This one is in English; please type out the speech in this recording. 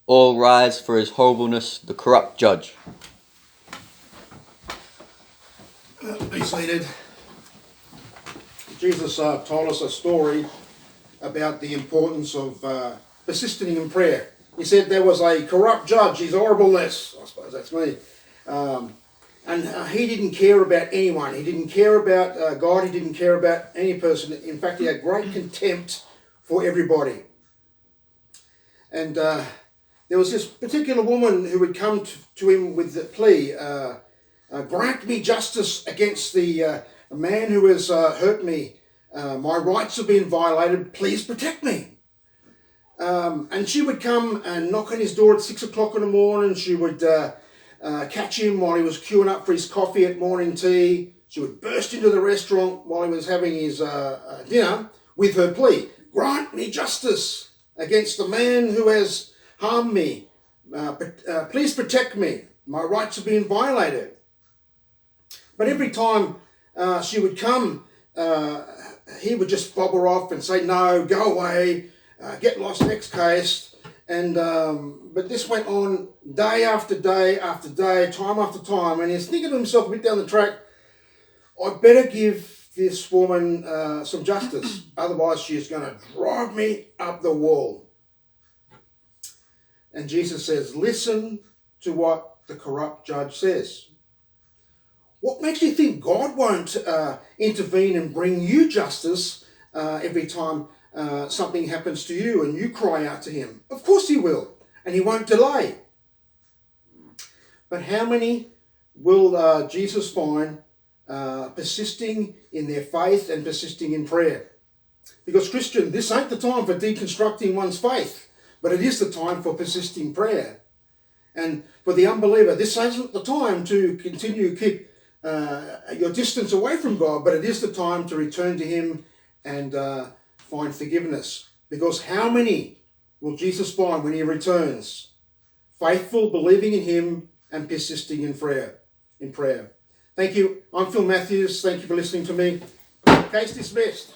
All rise for his horribleness, the corrupt judge. Be seated. Jesus told us a story about the importance of persisting in prayer. He said there was a corrupt judge, his horribleness, I suppose that's me, and he didn't care about anyone. He didn't care about God, he didn't care about any person. In fact, he had great contempt for everybody. And there was this particular woman who would come to him with the plea, grant me justice against the man who has hurt me. My rights have been violated. Please protect me. And she would come and knock on his door at 6 o'clock in the morning. She would catch him while he was queuing up for his coffee at morning tea. She would burst into the restaurant while he was having his dinner with her plea, grant me justice against the man who has harmed me. Please protect me. My rights have been violated. But every time she would come, he would just fob her off and say, no, go away, get lost, next case. And but this went on day after day after day, time after time. And he's thinking to himself a bit down the track, I'd better give this woman some justice. Otherwise, she's going to drive me up the wall. And Jesus says, listen to what the corrupt judge says. What makes you think God won't intervene and bring you justice every time something happens to you and you cry out to him? Of course he will, and he won't delay. But how many will Jesus find persisting in their faith and persisting in prayer? Because Christian, this ain't the time for deconstructing one's faith, but it is the time for persisting prayer. And for the unbeliever, this isn't the time to continue to keep your distance away from God, but it is the time to return to him and find forgiveness. Because how many will Jesus find when he returns? Faithful, believing in him and persisting in prayer. Thank you. I'm Phil Matthews. Thank you for listening to me. Case dismissed.